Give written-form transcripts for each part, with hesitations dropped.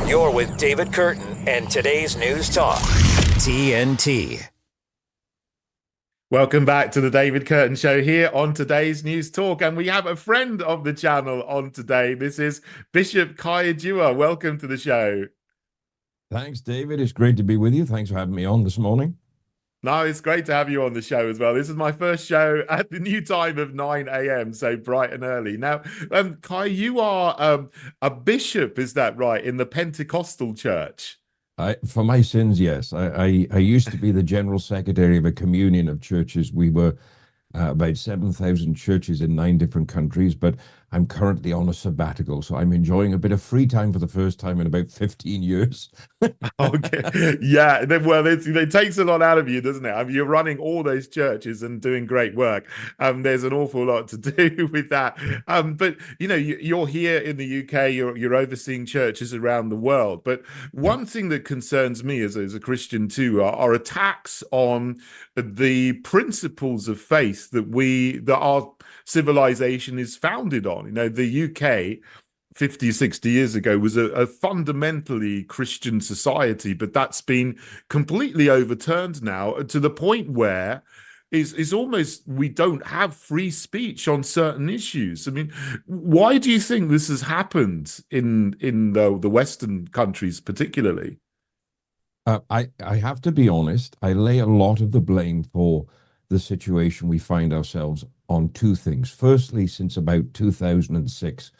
You're with David Kurten and today's News Talk, TNT. Welcome back to the David Kurten Show here on today's News Talk. And we have a friend of the channel on today. This is Bishop Cai Dewar. Welcome to the show. Thanks, David. It's great to be with you. Thanks for having me on this morning. No, it's great to have you on the show as well. This is my first show at the new time of 9 a.m., so bright and early. Now, Cai, you are a bishop, is that right, in the Pentecostal church? For my sins, yes. I used to be the general secretary of a communion of churches. We were about 7,000 churches in 9 different countries, but I'm currently on a sabbatical, so I'm enjoying a bit of free time for the first time in about 15 years. Okay. Yeah. Well, it takes a lot out of you, doesn't it? I mean, you're running all those churches and doing great work. There's an awful lot to do with that. But, you know, you're here in the UK, you're overseeing churches around the world. But one thing that concerns me as a Christian too are attacks on the principles of faith that our civilization is founded on. You know, the UK 50, 60 years ago was a fundamentally Christian society, but that's been completely overturned now to the point where is almost we don't have free speech on certain issues. I mean, why do you think this has happened in the Western countries particularly? I have to be honest, I lay a lot of the blame for the situation we find ourselves on 2 things. Firstly, since about 2006,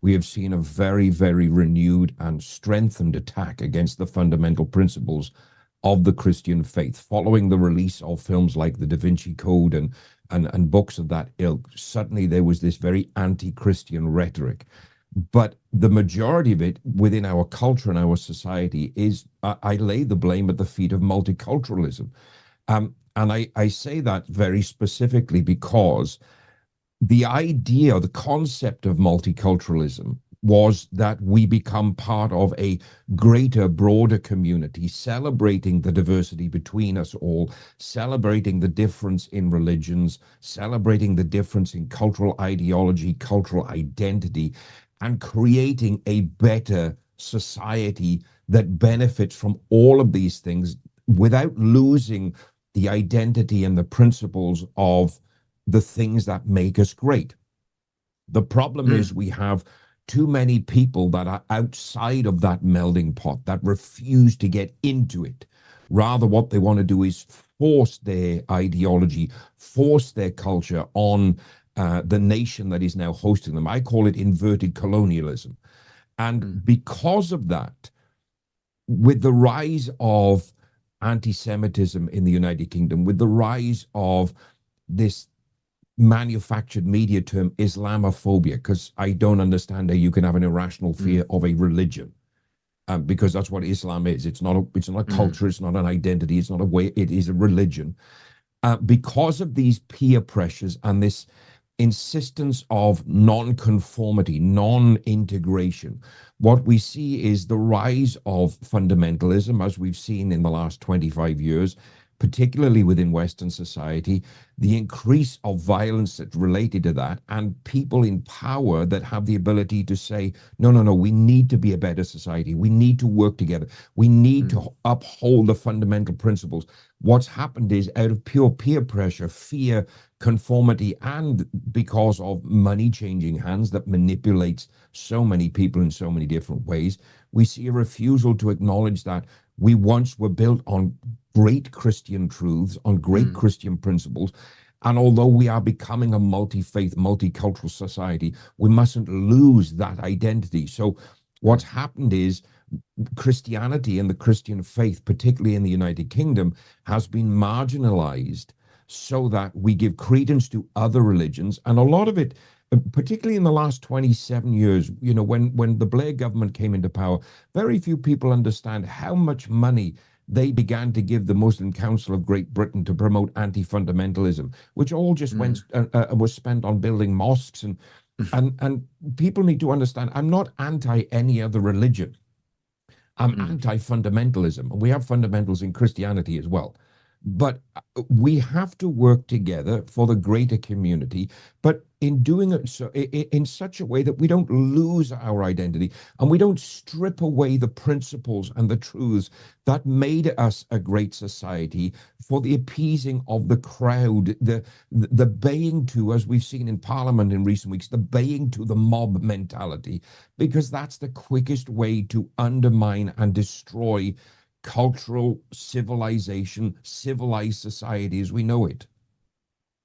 we have seen a very, very renewed and strengthened attack against the fundamental principles of the Christian faith. Following the release of films like The Da Vinci Code and books of that ilk, suddenly there was this very anti-Christian rhetoric. But the majority of it within our culture and our society is, I lay the blame at the feet of multiculturalism. And I say that very specifically because the idea, the concept of multiculturalism was that we become part of a greater, broader community, celebrating the diversity between us all, celebrating the difference in religions, celebrating the difference in cultural ideology, cultural identity, and creating a better society that benefits from all of these things without losing the identity and the principles of the things that make us great. The problem is we have too many people that are outside of that melding pot that refuse to get into it. Rather, what they want to do is force their ideology, force their culture on the nation that is now hosting them. I call it inverted colonialism. And because of that, with the rise of anti-Semitism in the United Kingdom, with the rise of this manufactured media term Islamophobia, because I don't understand how you can have an irrational fear of a religion, because that's what Islam is. It's not a culture, it's not an identity, it's not a way, it is a religion. Because of these peer pressures and this insistence of non-conformity, non-integration, what we see is the rise of fundamentalism, as we've seen in the last 25 years, particularly within Western society, the increase of violence that's related to that, and people in power that have the ability to say, no, we need to be a better society. We need to work together. We need to uphold the fundamental principles. What's happened is, out of pure peer pressure, fear, conformity, and because of money changing hands that manipulates so many people in so many different ways, we see a refusal to acknowledge that we once were built on great Christian truths, on great Christian principles. And although we are becoming a multi-faith, multicultural society, we mustn't lose that identity. So what's happened is Christianity and the Christian faith, particularly in the United Kingdom, has been marginalized so that we give credence to other religions. And a lot of it, particularly in the last 27 years, you know, when the Blair government came into power, very few people understand how much money they began to give the Muslim Council of Great Britain to promote anti-fundamentalism, which all just went was spent on building mosques. And people need to understand, I'm not anti any other religion. I'm anti-fundamentalism. And we have fundamentals in Christianity as well. But we have to work together for the greater community, but in doing it so in such a way that we don't lose our identity and we don't strip away the principles and the truths that made us a great society for the appeasing of the crowd, the baying to, as we've seen in Parliament in recent weeks, the baying to the mob mentality, because that's the quickest way to undermine and destroy cultural civilization, civilized society as we know it.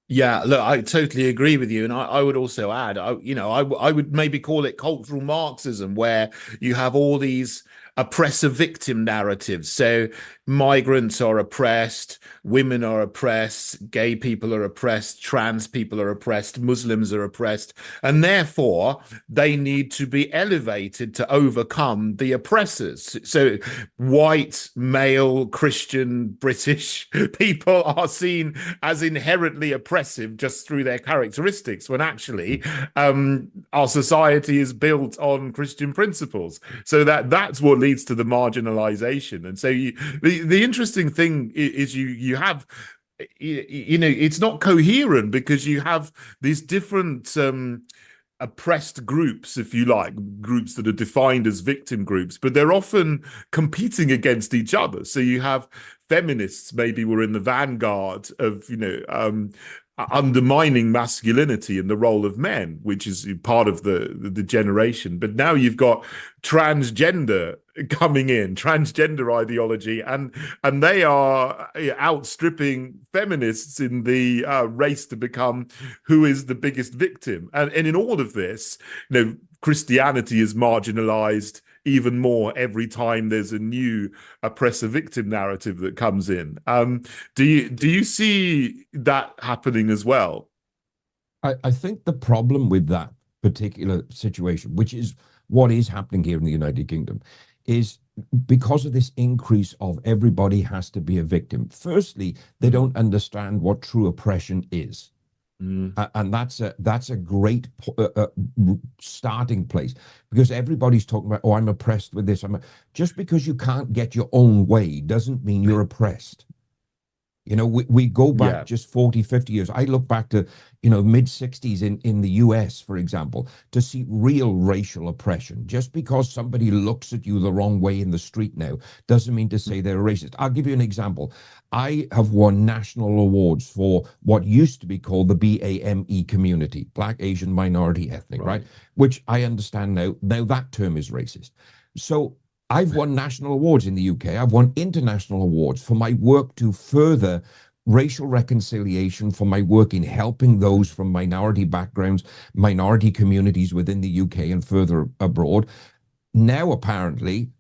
Yeah, look, I totally agree with you, and I would also add, I would maybe call it cultural Marxism, where you have all these oppressor-victim narratives. So migrants are oppressed, women are oppressed, gay people are oppressed, trans people are oppressed, Muslims are oppressed, and therefore they need to be elevated to overcome the oppressors. So white, male, Christian, British people are seen as inherently oppressive just through their characteristics, when actually our society is built on Christian principles. So that's what leads to the marginalization. And so the interesting thing is you have, it's not coherent, because you have these different oppressed groups, if you like, groups that are defined as victim groups, but they're often competing against each other. So you have feminists maybe were in the vanguard of, undermining masculinity and the role of men, which is part of the generation. But now you've got transgender coming in, transgender ideology, and they are outstripping feminists in the race to become who is the biggest victim. And in all of this, Christianity is marginalized even more every time there's a new oppressor victim narrative that comes in. Do you see that happening as well? I think the problem with that particular situation, which is what is happening here in the United Kingdom, is because of this increase of everybody has to be a victim. Firstly, they don't understand what true oppression is. And that's a great starting place, because everybody's talking about, oh, I'm oppressed with this. Just because you can't get your own way doesn't mean you're oppressed. We go back just 40, 50 years. I look back to, mid 60s in the US, for example, to see real racial oppression. Just because somebody looks at you the wrong way in the street now doesn't mean to say they're racist. I'll give you an example. I have won national awards for what used to be called the BAME community, Black, Asian, Minority, Ethnic, right? Which I understand now that term is racist. So I've won national awards in the UK. I've won international awards for my work to further racial reconciliation, for my work in helping those from minority backgrounds, minority communities within the UK and further abroad. Now, apparently,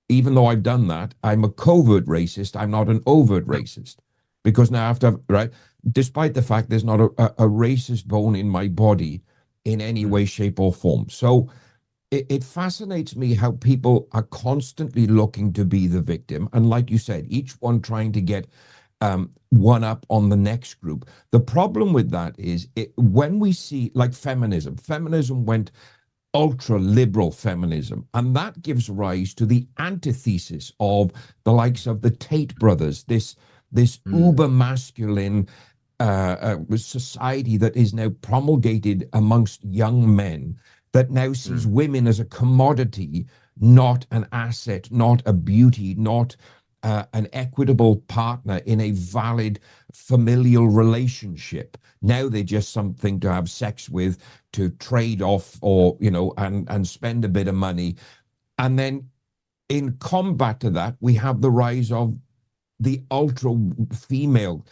even though I've done that, I'm a covert racist. I'm not an overt racist, because now I have to, right? Despite the fact there's not a racist bone in my body in any way, shape, or form. So it fascinates me how people are constantly looking to be the victim. And like you said, each one trying to get one up on the next group. The problem with that is when we see like feminism went ultra liberal feminism, and that gives rise to the antithesis of the likes of the Tate brothers, this uber masculine society that is now promulgated amongst young men, that now sees women as a commodity, not an asset, not a beauty, not an equitable partner in a valid familial relationship. Now they're just something to have sex with, to trade off, or, and spend a bit of money. And then in combat to that, we have the rise of the ultra female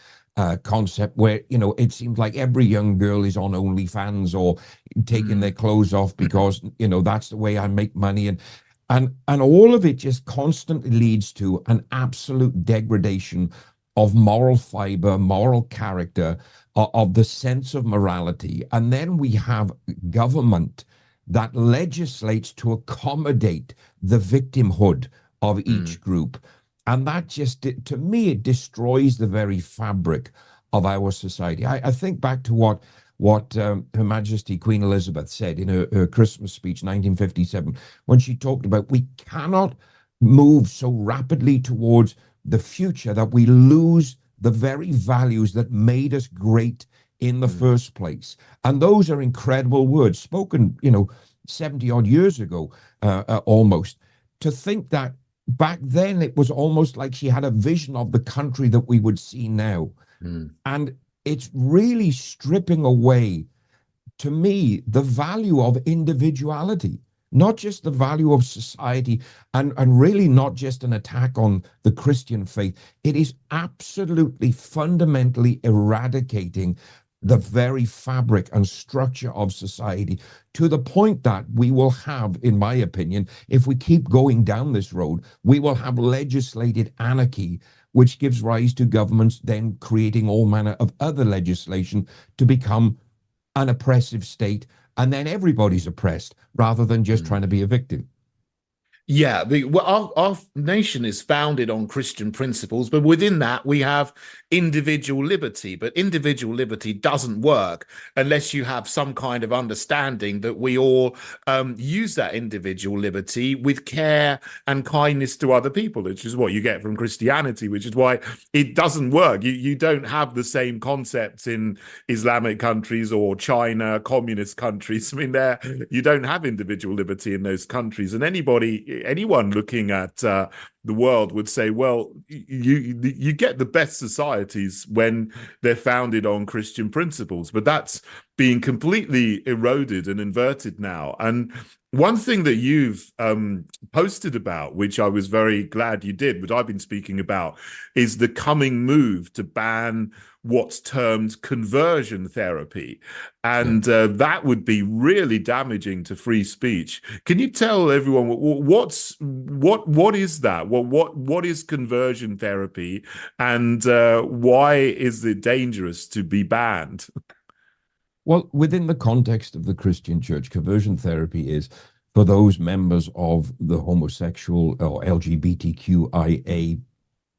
concept, where it seems like every young girl is on OnlyFans or taking their clothes off because that's the way I make money, and all of it just constantly leads to an absolute degradation of moral fiber, moral character, of the sense of morality. And then we have government that legislates to accommodate the victimhood of each group. And that just, to me, it destroys the very fabric of our society. I think back to what Her Majesty Queen Elizabeth said in her Christmas speech, 1957, when she talked about we cannot move so rapidly towards the future that we lose the very values that made us great in the first place. And those are incredible words spoken, 70 odd years ago, almost. To think that back then it was almost like she had a vision of the country that we would see now. And it's really stripping away, to me, the value of individuality, not just the value of society, and really not just an attack on the Christian faith. It is absolutely fundamentally eradicating the very fabric and structure of society, to the point that we will have, in my opinion, if we keep going down this road, we will have legislated anarchy, which gives rise to governments then creating all manner of other legislation to become an oppressive state, and then everybody's oppressed rather than just trying to be a victim. Yeah, our nation is founded on Christian principles, but within that we have individual liberty. But individual liberty doesn't work unless you have some kind of understanding that we all use that individual liberty with care and kindness to other people, which is what you get from Christianity, which is why it doesn't work. You don't have the same concepts in Islamic countries or China, communist countries. I mean, you don't have individual liberty in those countries, and anyone looking at the world would say, well, you get the best societies when they're founded on Christian principles, but that's being completely eroded and inverted now. And one thing that you've posted about, which I was very glad you did, what I've been speaking about, is the coming move to ban what's termed conversion therapy. And that would be really damaging to free speech. Can you tell everyone what is that? What is conversion therapy, and why is it dangerous to be banned? Well, within the context of the Christian church, conversion therapy is for those members of the homosexual or LGBTQIA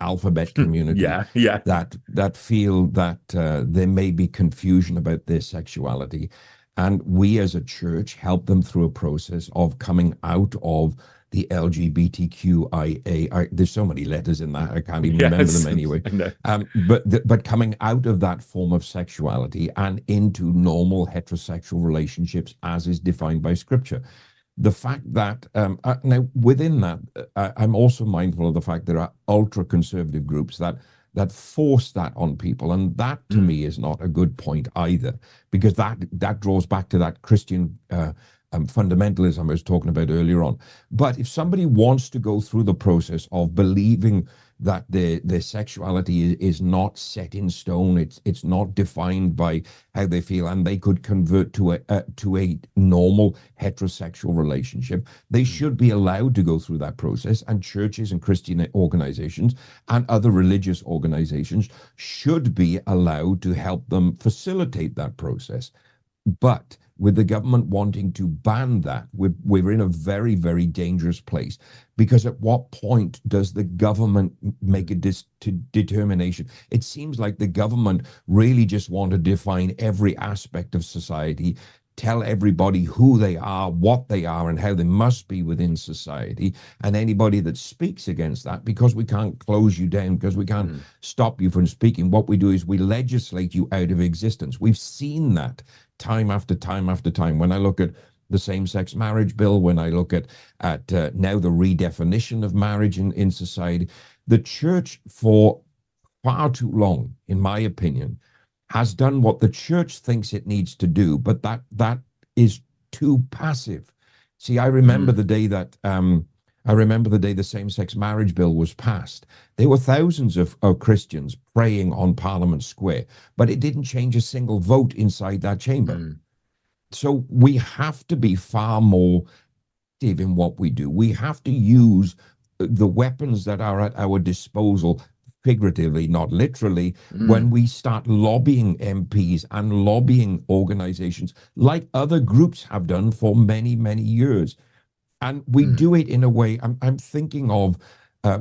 alphabet community that feel that there may be confusion about their sexuality. And we as a church help them through a process of coming out of the LGBTQIA. There's so many letters in that, I can't even remember them anyway. But coming out of that form of sexuality and into normal heterosexual relationships as is defined by Scripture. The fact that now within that, I'm also mindful of the fact there are ultra-conservative groups that force that on people, and that to me is not a good point either, because that draws back to that Christian fundamentalism I was talking about earlier on. But if somebody wants to go through the process of believing that their sexuality is not set in stone, it's not defined by how they feel, and they could convert to a normal heterosexual relationship, they should be allowed to go through that process. And churches and Christian organizations and other religious organizations should be allowed to help them facilitate that process. But with the government wanting to ban that, we're in a very, very dangerous place, because at what point does the government make a determination? It seems like the government really just want to define every aspect of society, tell everybody who they are, what they are, and how they must be within society. And anybody that speaks against that, because we can't close you down, because we can't stop you from speaking, what we do is we legislate you out of existence. We've seen that time after time after time. When I look at the same-sex marriage bill, when I look at now the redefinition of marriage in society, the church for far too long, in my opinion, has done what the church thinks it needs to do, but that is too passive. See, I remember the day that the same-sex marriage bill was passed. There were thousands of Christians praying on Parliament Square, but it didn't change a single vote inside that chamber. So we have to be far more active in what we do. We have to use the weapons that are at our disposal, figuratively, not literally, when we start lobbying MPs and lobbying organizations like other groups have done for many, many years. And we do it in a way, I'm thinking of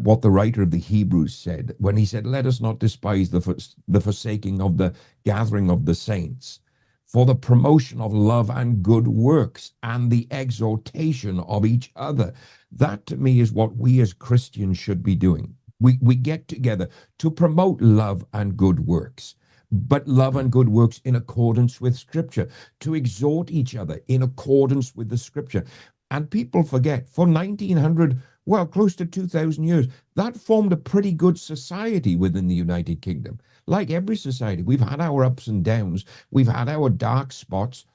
what the writer of the Hebrews said when he said, let us not despise the forsaking of the gathering of the saints, for the promotion of love and good works and the exhortation of each other. That to me is what we as Christians should be doing. We get together to promote love and good works, but love and good works in accordance with Scripture, to exhort each other in accordance with the Scripture. And people forget, for 1900, well, close to 2000 years, that formed a pretty good society within the United Kingdom. Like every society, we've had our ups and downs, we've had our dark spots,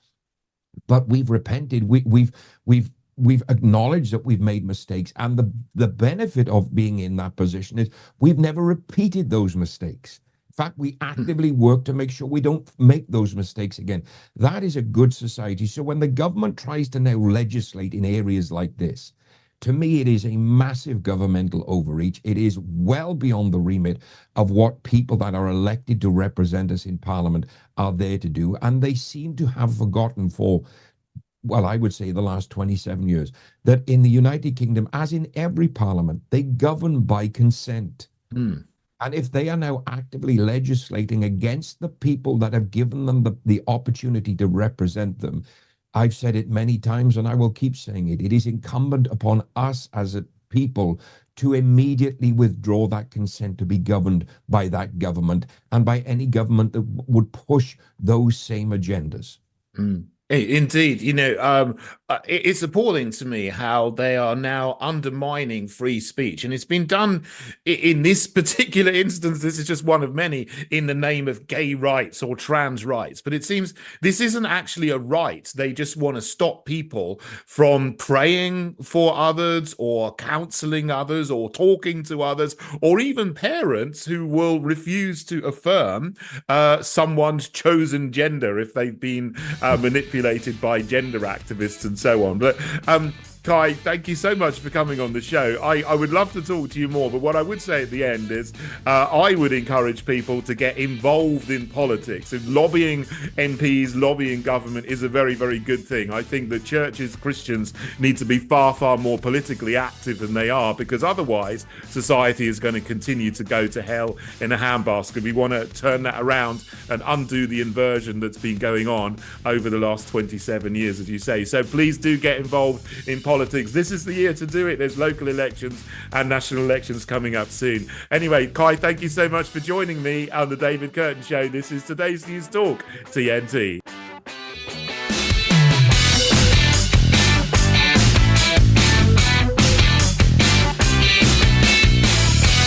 but we've repented. We've acknowledged that we've made mistakes, and the benefit of being in that position is we've never repeated those mistakes. In fact, we actively work to make sure we don't make those mistakes again. That is a good society. So when the government tries to now legislate in areas like this, to me, it is a massive governmental overreach. It is well beyond the remit of what people that are elected to represent us in Parliament are there to do. And they seem to have forgotten for, well, I would say the last 27 years, that in the United Kingdom, as in every parliament, they govern by consent. And if they are now actively legislating against the people that have given them the opportunity to represent them, I've said it many times and I will keep saying it, it is incumbent upon us as a people to immediately withdraw that consent to be governed by that government and by any government that would push those same agendas. Indeed, it's appalling to me how they are now undermining free speech, and it's been done in this particular instance. This is just one of many, in the name of gay rights or trans rights, but it seems this isn't actually a right. They just want to stop people from praying for others or counseling others or talking to others, or even parents who will refuse to affirm someone's chosen gender if they've been manipulated by gender activists and so on. But Cai, thank you so much for coming on the show. I would love to talk to you more, but what I would say at the end is I would encourage people to get involved in politics. And lobbying MPs, lobbying government is a very, very good thing. I think that churches, Christians need to be far, far more politically active than they are, because otherwise society is going to continue to go to hell in a handbasket. We want to turn that around and undo the inversion that's been going on over the last 27 years, as you say. So please do get involved in politics. This is the year to do it. There's local elections and national elections coming up soon. Anyway, Cai, thank you so much for joining me on the David Kurten Show. This is today's News Talk, TNT.